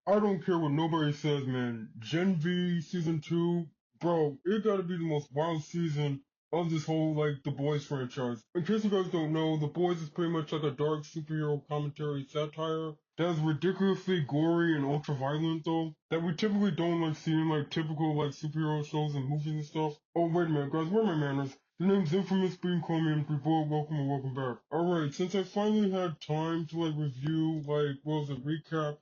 I don't care what nobody says, man. Gen V Season 2, bro, it gotta be the most wild season of this whole, The Boys franchise. In case you guys don't know, The Boys is pretty much like a dark superhero commentary satire that is ridiculously gory and ultra-violent, though, that we typically don't, see in, typical, superhero shows and movies and stuff. Oh, wait a minute, guys, where are my manners? The name's Infamous Bean Coleman, people, welcome and welcome back. Alright, since I finally had time to review, recap,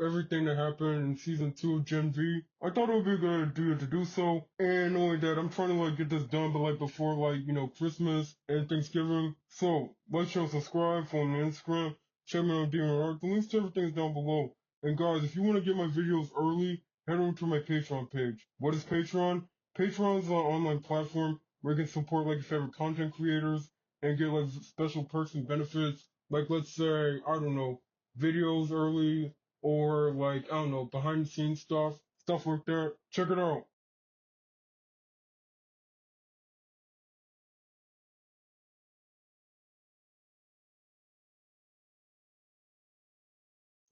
everything that happened in season 2 of Gen V, I thought it would be a good idea to do so, and not only that, I'm trying to get this done, but before Christmas and Thanksgiving. So, like, share, subscribe, follow me on Instagram, check me on DMR, the links to everything is down below. And guys, if you want to get my videos early, head over to my Patreon page. What is Patreon? Patreon is an online platform where you can support your favorite content creators and get special perks and benefits. Let's say, I don't know, videos early or I don't know, behind the scenes stuff like that. Check it out.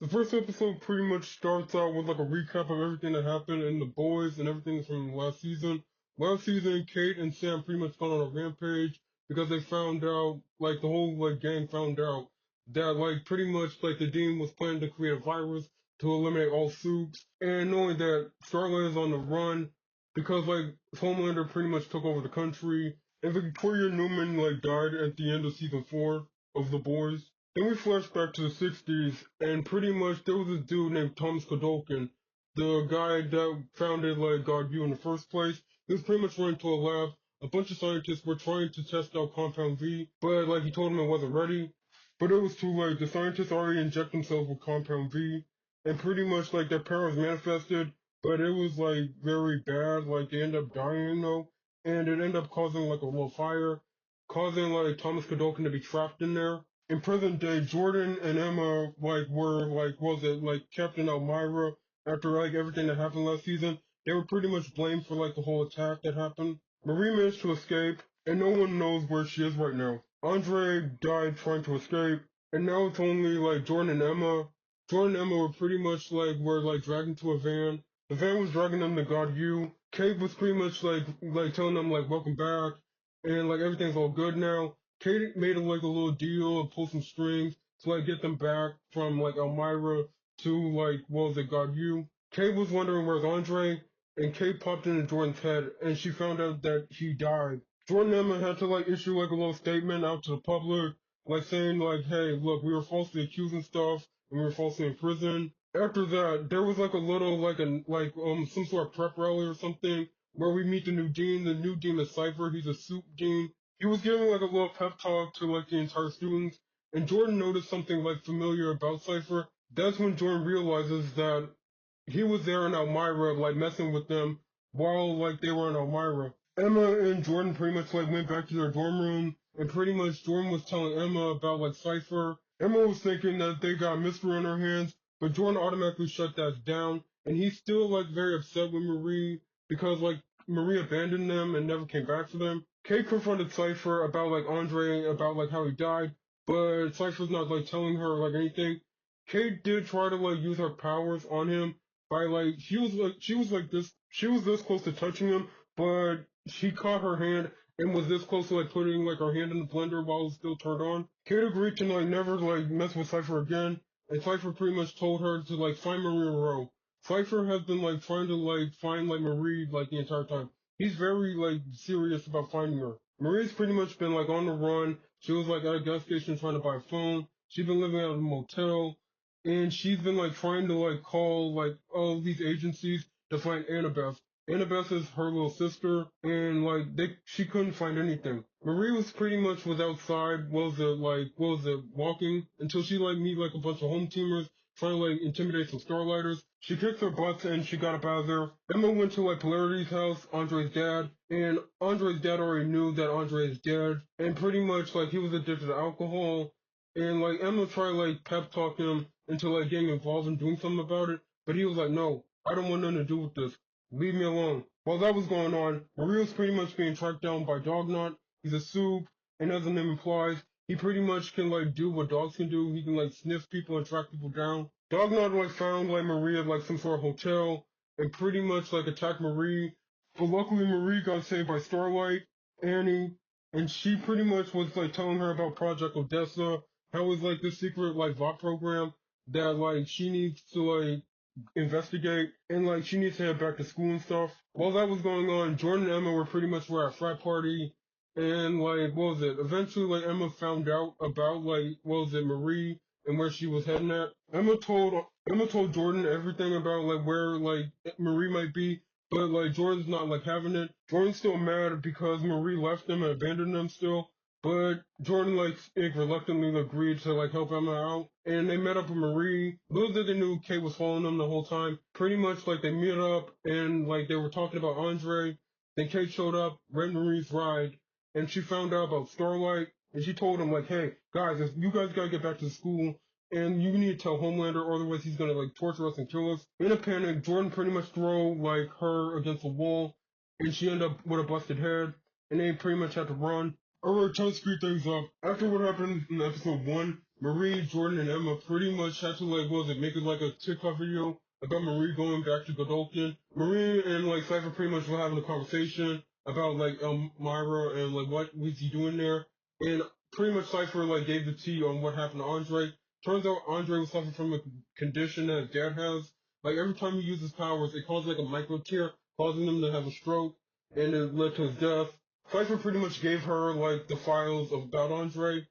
The first episode pretty much starts out with a recap of everything that happened in The Boys and everything from last season. Last season, Kate and Sam pretty much gone on a rampage because they found out, the whole gang found out that pretty much the Dean was planning to create a virus to eliminate all soups. And knowing that Starlight is on the run because Homelander pretty much took over the country. And Victoria Newman died at the end of season 4 of The Boys. Then we flash back to the 60s, and pretty much there was this dude named Thomas Kodolkin, the guy that founded God U in the first place. He was pretty much running to a lab. A bunch of scientists were trying to test out Compound V, but he told them it wasn't ready. But it was too late. The scientists already injected themselves with Compound V, and pretty much their powers manifested, but it was very bad. They ended up dying, and it ended up causing a little fire, causing Thomas Kodolkin to be trapped in there. In present day, Jordan and Emma were was it Captain Elmira after everything that happened last season. They were pretty much blamed for the whole attack that happened. Marie managed to escape, and no one knows where she is right now. Andre died trying to escape, and now it's only Jordan and Emma. Jordan and Emma were pretty much were dragged into a van. The van was dragging them to God U. Kate was pretty much telling them welcome back, and everything's all good now. Kate made a little deal and pull some strings to get them back from Elmira to what was it, God U. Kate was wondering where's Andre, and Kate popped into Jordan's head, and she found out that he died. Jordan and Emma had to issue a little statement out to the public, saying hey, look, we were falsely accused and stuff, and we were falsely in prison. After that, there was a little some sort of prep rally or something where we meet the new dean. The new dean is Cypher. He's a soup dean. He was giving a little pep talk to the entire students, and Jordan noticed something familiar about Cypher. That's when Jordan realizes that he was there in Elmira, messing with them while they were in Elmira. Emma and Jordan pretty much went back to their dorm room, and pretty much Jordan was telling Emma about Cypher. Emma was thinking that they got a mystery on their hands, but Jordan automatically shut that down, and he's still very upset with Marie because Marie abandoned them and never came back for them. Kate confronted Cypher about Andre, about how he died, but Cypher's not telling her anything. Kate did try to use her powers on him by she was this close to touching him, but she caught her hand and was this close to putting her hand in the blender while it was still turned on. Kate agreed to never mess with Cypher again, and Cypher pretty much told her to find Marie Monroe. Cypher has been trying to find Marie the entire time. He's very serious about finding her. Marie's pretty much been on the run. She was at a gas station trying to buy a phone. She's been living out of a motel, and she's been trying to call all these agencies to find Annabeth. Annabeth is her little sister, and she couldn't find anything. Marie was pretty much was outside, walking until she meet a bunch of home teamers trying to intimidate some Starlighters. She kicked their butts and she got up out of there. Emma went to Polarity's house, Andre's dad, and Andre's dad already knew that Andre is dead, and pretty much he was addicted to alcohol, and Emma tried pep talk him into getting involved and doing something about it, but he was no, I don't want nothing to do with this. Leave me alone. While that was going on, Marie was pretty much being tracked down by Dognut. He's a soup, and as the name implies, he pretty much can do what dogs can do. He can sniff people and track people down. Dognard like found like Marie at like some sort of hotel and pretty much like attacked Marie. But luckily Marie got saved by Starlight, Annie, and she pretty much was like telling her about Project Odessa, how it's like this secret like VOD program that like she needs to like investigate and like she needs to head back to school and stuff. While that was going on, Jordan and Emma were pretty much were at a frat party and like what was it? Eventually like Emma found out about like what was it, Marie and where she was heading at. Emma told Jordan everything about like where like Marie might be, but like Jordan's not like having it. Jordan's still mad because Marie left him and abandoned him still. But Jordan like reluctantly agreed to like help Emma out, and they met up with Marie. Little did they knew Kate was following them the whole time. Pretty much like they met up and like they were talking about Andre. Then Kate showed up, read Marie's ride, and she found out about Starlight. And she told him like, hey guys, you guys gotta get back to school, and you need to tell Homelander, or otherwise he's gonna like torture us and kill us. In a panic, Jordan pretty much throw like her against the wall, and she ended up with a busted head, and they pretty much had to run. Alright, time to speed things up. After what happened in episode 1, Marie, Jordan, and Emma pretty much had to, like, what was it, make it like a TikTok video about Marie going back to Godolphin. Marie and, like, Cypher pretty much were having a conversation about, like, Elmira and, like, what was he doing there. And pretty much Cypher, like, gave the tea on what happened to Andre. Turns out Andre was suffering from a condition that his dad has. Like, every time he uses powers, it causes, like, a micro tear, causing him to have a stroke, and it led to his death. Cypher pretty much gave her like the files about Andre,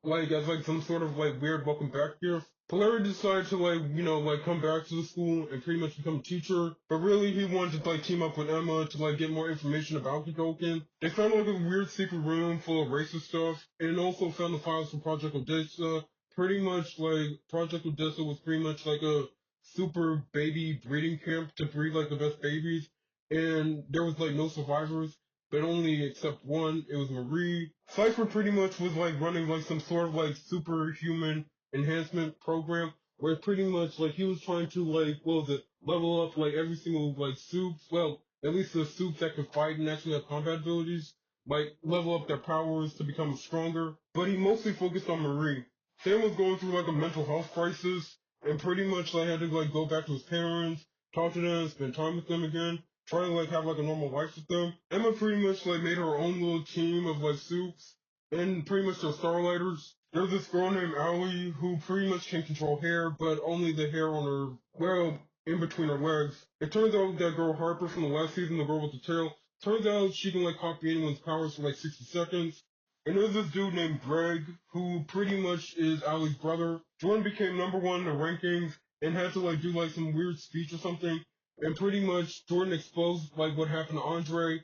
like as like some sort of like weird welcome back gift. Polarity decided to like like come back to the school and pretty much become a teacher, but really he wanted to like team up with Emma to like get more information about Godolphin. They found like a weird secret room full of racist stuff, and also found the files for Project Odessa. Pretty much like Project Odessa was pretty much like a super baby breeding camp to breed like the best babies, and there was like no survivors but only except one. It was Marie. Cypher pretty much was like running like some sort of like superhuman enhancement program where pretty much like he was trying to like what was it, level up like every single like soups. Well, at least the soups that could fight and actually have combat abilities, like level up their powers to become stronger. But he mostly focused on Marie. Sam was going through like a mental health crisis and pretty much like had to like go back to his parents, talk to them, spend time with them again, trying to like have like a normal life with them. Emma pretty much like made her own little team of like soups and pretty much the Starlighters. There's this girl named Allie who pretty much can control hair, but only the hair on her, well, in between her legs. It turns out that girl Harper from the last season, the girl with the tail, turns out she can like copy anyone's powers for like 60 seconds. And there's this dude named Greg who pretty much is Allie's brother. Jordan became number one in the rankings and had to like do like some weird speech or something, and pretty much Jordan exposed like what happened to Andre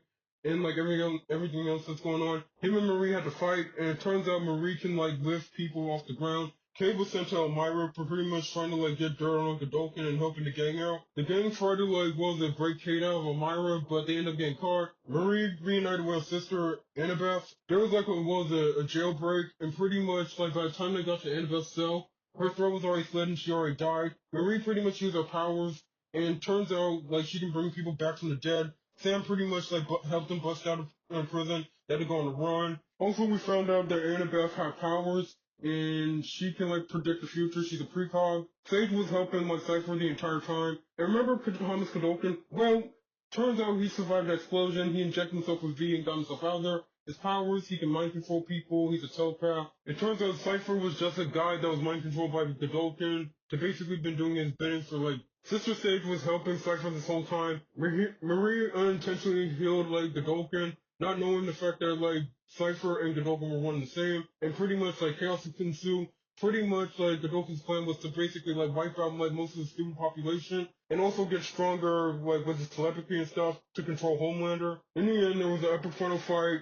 and like everything else that's going on. Him and Marie had to fight, and it turns out Marie can like lift people off the ground. Cade was sent to Elmira for pretty much trying to like get dirt on Godolphin and helping the gang out. The gang tried to like break Cade out of Elmira, but they ended up getting caught. Marie reunited with her sister Annabeth. There was like a jailbreak, and pretty much like by the time they got to Annabeth's cell, her throat was already slit and she already died. Marie pretty much used her powers, and turns out like she can bring people back from the dead. Sam pretty much like helped them bust out of prison. They had to go on the run. Also, we found out that Annabeth had powers, and she can like predict the future. She's a precog. Sage was helping like Cypher the entire time. And remember Thomas Godolphin? Well, turns out he survived the explosion. He injected himself with V and got himself out of there. His powers, he can mind control people. He's a telepath. It turns out Cypher was just a guy that was mind controlled by Godolphin to basically been doing his bidding for like. Sister Sage was helping Cypher this whole time. Marie unintentionally healed like Godolphin, not knowing the fact that like Cypher and Godolphin were one and the same, and pretty much like chaos would ensue. Pretty much like Godolphin's plan was to basically like wipe out like most of the student population and also get stronger like with his telepathy and stuff to control Homelander. In the end, there was an epic final fight.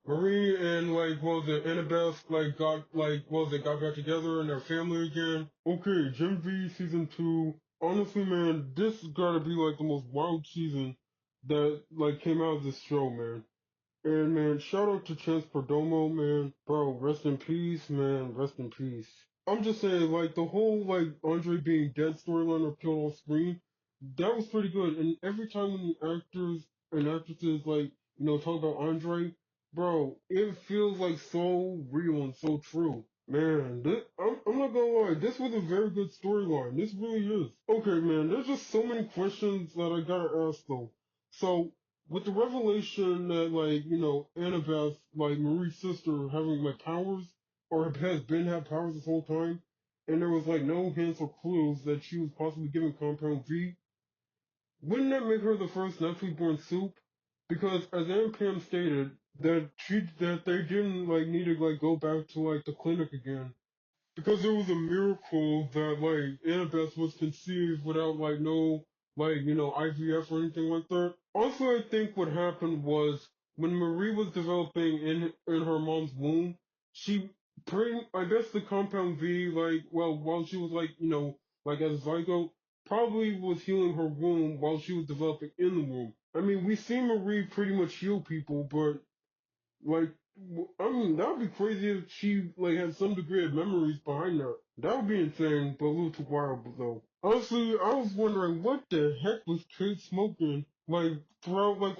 Marie and like Annabeth got back together and their family again. Okay, Gen V season 2. Honestly, man, this gotta be like the most wild season that like came out of this show, man. And man, shout out to Chance Perdomo, man. Bro, rest in peace, man. Rest in peace. I'm just saying, like, the whole, like, Andre being dead storyline or killed off screen, that was pretty good. And every time when the actors and actresses, like, talk about Andre, bro, it feels like so real and so true. Man, I'm not gonna lie, this was a very good storyline. This really is. Okay, man, there's just so many questions that I gotta ask though. So, with the revelation that, like, Annabeth, like Marie's sister, having like powers, or has been have powers this whole time, and there was like no hints or clues that she was possibly given Compound V, wouldn't that make her the first naturally born soup? Because as Aunt Pam stated, that they didn't like need to like go back to like the clinic again because it was a miracle that like Annabeth was conceived without like no like IVF or anything like that. Also, I think what happened was when Marie was developing in her mom's womb, she I guess the compound V while she was like as a zygote probably was healing her womb while she was developing in the womb. I mean, we see Marie pretty much heal people, but like, I mean, that would be crazy if she like had some degree of memories behind that. That would be insane, but a little too wild though. Honestly, I was wondering what the heck was Kate smoking like throughout like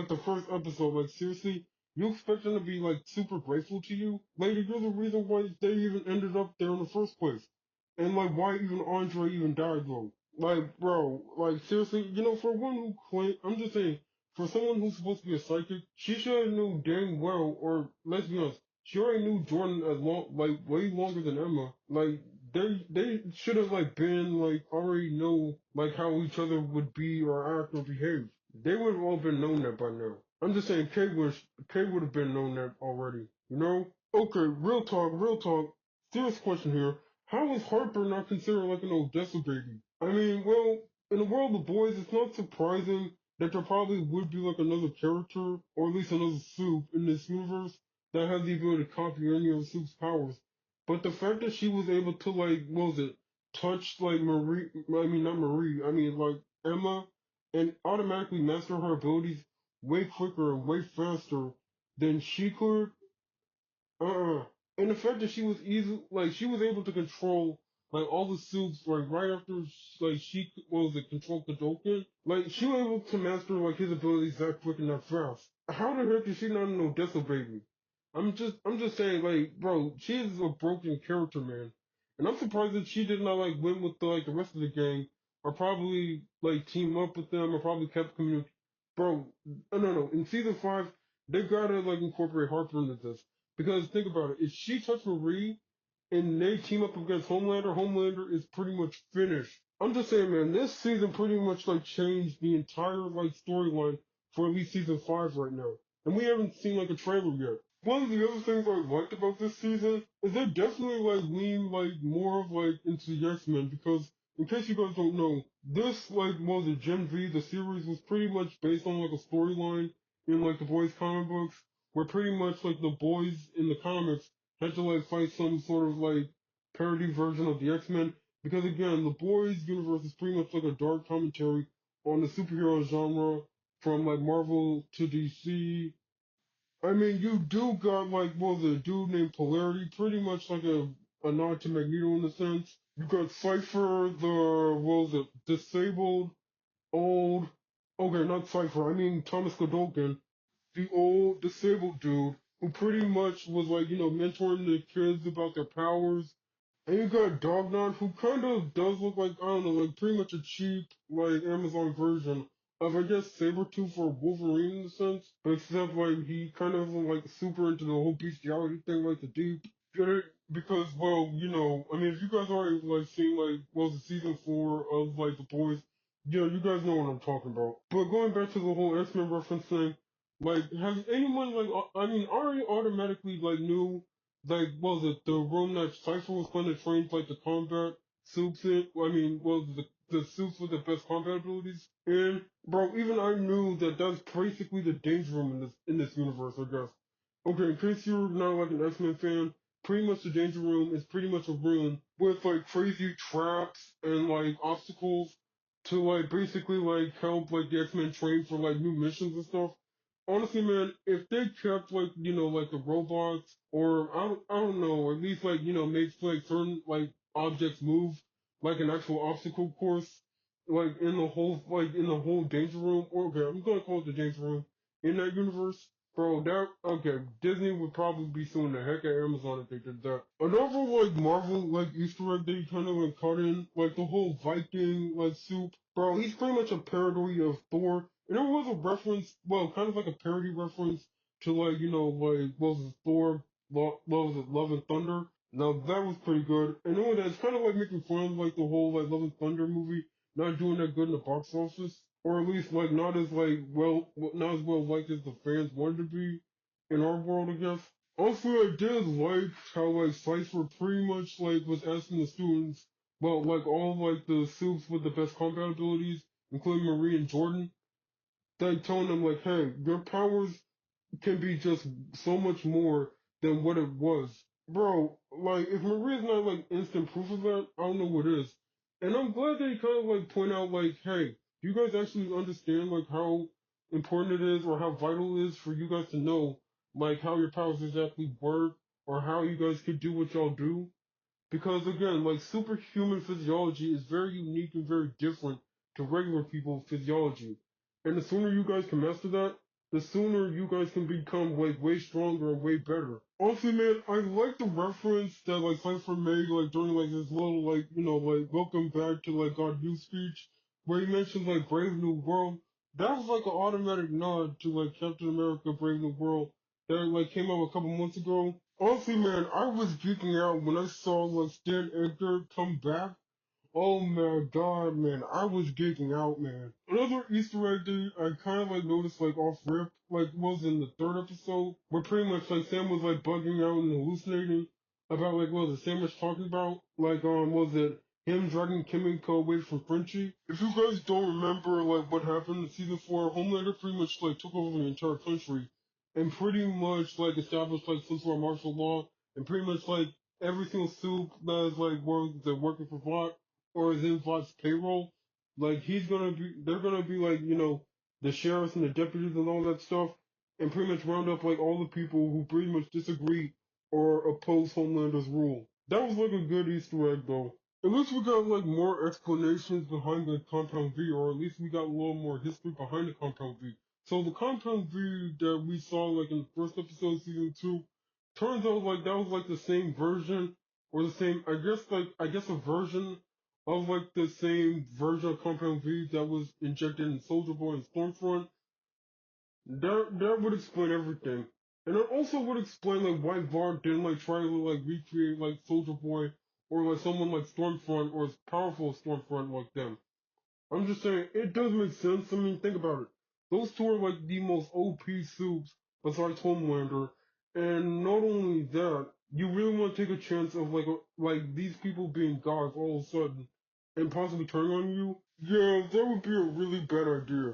the first episode. Like seriously, you expect them to be like super grateful to you? Like you're the reason why they even ended up there in the first place, and like why even Andre even died though. Like bro, like seriously, for one who claim, I'm just saying for someone who's supposed to be a psychic, she should have knew dang well, or let's be honest, she already knew Jordan as long, like way longer than Emma. Like they should have like been like already know like how each other would be or act or behave. They would have all been known that by now. I'm just saying, Kay would have been known that already. You know? Okay, real talk, real talk. Serious question here. How is Harper not considered like an Odessa baby? I mean, well, in the world of boys, it's not surprising that there probably would be like another character, or at least another soup in this universe that has the ability to copy any of Soup's powers. But the fact that she was able to like, what was it, touch like Marie, I mean not Marie, I mean like Emma, and automatically master her abilities way quicker and way faster than she could, and the fact that she was she was able to control like all the suits like right after like she what was it control Kadoken, like she was able to master like his abilities that quick and that fast. How the heck is she not an Odessa baby? I'm just saying like bro, she is a broken character man, and I'm surprised that she did not like win with the rest of the gang or probably like team up with them or probably kept community. Bro, no, in season 5 they gotta like incorporate Harper into this. Because think about it, if she touched Marie and they team up against Homelander, Homelander is pretty much finished. I'm just saying, man, this season pretty much like changed the entire like storyline for at least season 5 right now. And we haven't seen like a trailer yet. One of the other things I liked about this season is they definitely like lean like more of like into the X-Men because in case you guys don't know, this like was a Gen V, the series was pretty much based on like a storyline in like the boys comic books where pretty much like the boys in the comics had to like fight some sort of like parody version of the X-Men because again, the boys universe is pretty much like a dark commentary on the superhero genre from like Marvel to DC. I mean, you do got like what was it, a dude named Polarity, pretty much like a nod to Magneto in a sense. You got Cypher, the what was it, disabled old. Okay, not Cypher. I mean Thomas Godolkin, the old disabled dude who pretty much was like mentoring the kids about their powers. And you got Dognot, who kind of does look like, I don't know, like pretty much a cheap, like Amazon version of, I guess, Sabretooth or Wolverine in a sense. But except, like, he kind of like super into the whole bestiality thing, like the deep. Get it? Because, well, I mean, if you guys already, like, seen, like, well, the season 4 of, like, The Boys, yeah, you guys know what I'm talking about. But going back to the whole X-Men reference thing, like, has anyone, like, I mean, already automatically, like, knew like, was it the room that Cypher was going to train like the combat suits in? I mean, was the suits with the best combat abilities? And bro, even I knew that that's basically the danger room in this universe, I guess. Okay, in case you're not like an X-Men fan, pretty much the danger room is pretty much a room with like crazy traps and like obstacles to like basically like help like the X-Men train for like new missions and stuff. Honestly, man, if they kept like like the robots or I don't know, at least like make like certain like objects move like an actual obstacle course, like in the whole danger room. Or okay, I'm gonna call it the danger room in that universe. Bro, that okay. Disney would probably be suing the heck out of Amazon if they did that. Another like Marvel like Easter egg they kind of like cut in, like the whole Viking like soup. Bro, he's pretty much a parody of Thor, and it was a reference, well, kind of like a parody reference to like like what was it, Thor, what was it, Love and Thunder. Now that was pretty good, and all that it's kind of like making fun of like the whole like Love and Thunder movie not doing that good in the box office, or at least like not as like not as well liked as the fans wanted to be in our world, I guess. Also, I did like how like Cypher pretty much like was asking the students about like all like the soups with the best combat abilities, including Marie and Jordan. Like telling them like, hey, your powers can be just so much more than what it was. Bro, like, if Maria's not, like, instant proof of that, I don't know what is. And I'm glad that he kind of, like, point out, like, hey, do you guys actually understand, like, how important it is or how vital it is for you guys to know, like, how your powers exactly work or how you guys could do what y'all do? Because again, like superhuman physiology is very unique and very different to regular people's physiology. And the sooner you guys can master that, the sooner you guys can become like way stronger and way better. Also, man, I like the reference that like Cypher made like during like his little like like welcome back to like God You speech, where he mentioned like Brave New World. That was like an automatic nod to like Captain America Brave New World that like came out a couple months ago. Honestly, man, I was geeking out when I saw like Stan Edgar come back. Oh my god, man, I was geeking out, man. Another Easter egg that I kind of like noticed like off rip, like was in the third episode, where pretty much like Sam was like bugging out and hallucinating about like what was it Sam was talking about? Like was it him dragging Kimiko away from Frenchie? If you guys don't remember like what happened in season 4, Homelander pretty much like took over the entire country and pretty much like established like some sort of martial law and pretty much like every single soup that is like working for Vought or is in Vought's payroll, like they're gonna be like, the sheriffs and the deputies and all that stuff, and pretty much round up like all the people who pretty much disagree or oppose Homelander's rule. That was like a good Easter egg though. At least we got like more explanations behind the Compound V, or at least we got a little more history behind the Compound V. So the Compound V that we saw like in the first episode of season 2, turns out like that was like the same version or the same I guess a version of like the same version of Compound V that was injected in Soldier Boy and Stormfront. That would explain everything. And it also would explain like why Vard didn't like try to like recreate like Soldier Boy or like someone like Stormfront or as powerful as Stormfront like them. I'm just saying, it does make sense. I mean, think about it. Those two are like the most OP soups besides Homelander. And not only that, you really want to take a chance of like these people being gods all of a sudden and possibly turning on you? Yeah, that would be a really bad idea.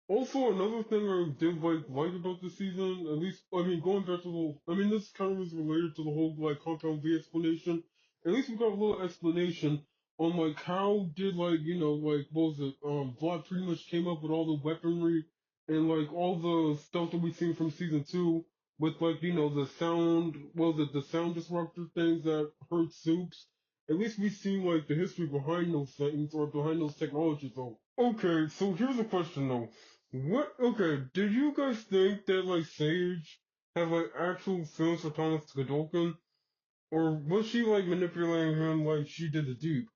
Also, another thing I did like about the season, at least I mean going back to the whole, I mean this kind of is related to the whole like Compound V explanation. At least we got a little explanation on like how did like like what was it Vlad pretty much came up with all the weaponry and like all the stuff that we seen from season 2 with like the sound, what was it, the sound disruptor things that hurt soups. At least we seen like the history behind those things or behind those technologies though. Okay, so here's a question though. Okay, did you guys think that, like, Sage had, like, actual feelings for Thomas Godolkin? Or was she, like, manipulating him like she did the Deep?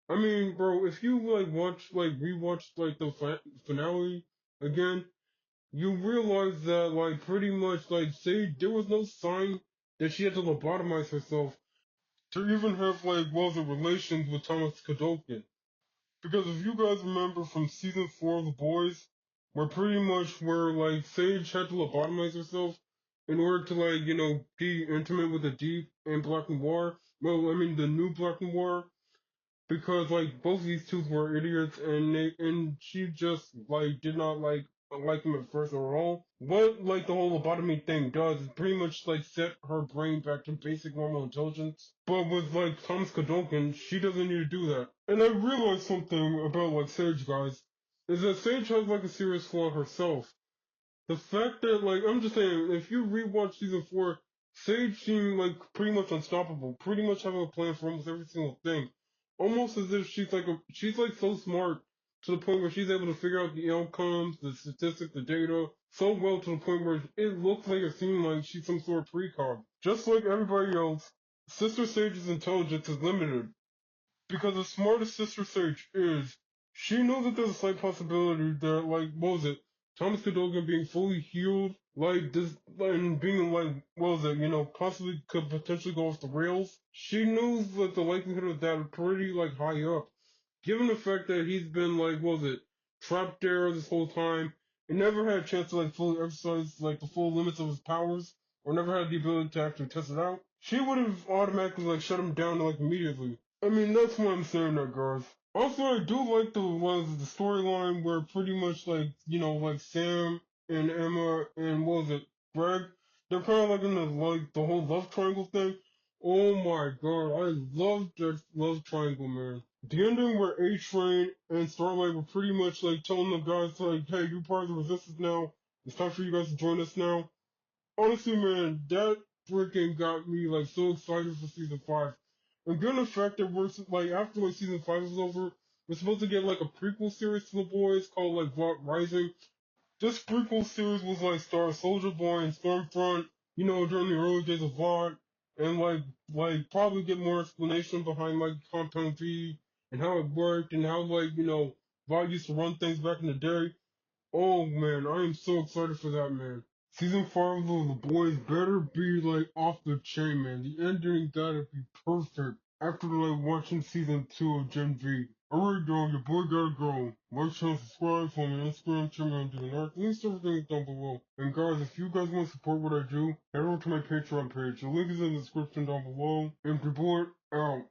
I mean, bro, if you, like, rewatch, like, the finale again, you realize that, like, pretty much, like, Sage, there was no sign that she had to lobotomize herself to even have, like, well, the relations with Thomas Godolkin. Because if you guys remember from season 4 of The Boys, where like Sage had to lobotomize herself in order to like, be intimate with the Deep and Black Noir. Well, I mean the new Black Noir, because like both of these two were idiots and she just like did not like him at first at all. What like the whole lobotomy thing does is pretty much like set her brain back to basic normal intelligence. But with like Thomas Godolkin, she doesn't need to do that. And I realized something about like Sage, guys, is that Sage has like a serious flaw herself. The fact that, like, I'm just saying, if you rewatch season 4, Sage seemed, like, pretty much unstoppable, pretty much having a plan for almost every single thing. Almost as if she's, like, so smart to the point where she's able to figure out the outcomes, the statistics, the data so well to the point where it looks like it seems like she's some sort of precog. Just like everybody else, Sister Sage's intelligence is limited. Because as smart as Sister Sage is, she knows that there's a slight possibility that, like, what was it? Thomas Cadogan being fully healed, like, this, and being, like, what was it, possibly could potentially go off the rails. She knows that the likelihood of that are pretty, like, high up. Given the fact that he's been, like, what was it, trapped there this whole time, and never had a chance to, like, fully exercise, like, the full limits of his powers, or never had the ability to actually test it out, she would have automatically, like, shut him down, like, immediately. I mean, that's why I'm saying that, guys. Also, I do like the storyline where pretty much, like, like, Sam and Emma and, what was it, Greg, they're kind of, like, in the whole love triangle thing. Oh my god, I love that love triangle, man. The ending where A-Train and Starlight were pretty much like telling the guys like, hey, you're part of the resistance now. It's time for you guys to join us now. Honestly, man, that freaking got me like so excited for season 5. And given the fact that we're like after like season 5 is over, we're supposed to get like a prequel series to the boys called like Vought Rising. This prequel series was like star Soldier Boy and Stormfront, during the early days of Vought, and like probably get more explanation behind like Compound V and how it worked and how like Vought used to run things back in the day. Oh man, I am so excited for that, man. Season 5 of The Boys better be like off the chain, man. The ending gotta be perfect. After like watching season 2 of Gen V. Alright, dog, your boy gotta go. Like, channel, subscribe, follow me on Instagram, check me out on Art. Links to everything is down below. And guys, if you guys want to support what I do, head over to my Patreon page. The link is in the description down below. And your boy out.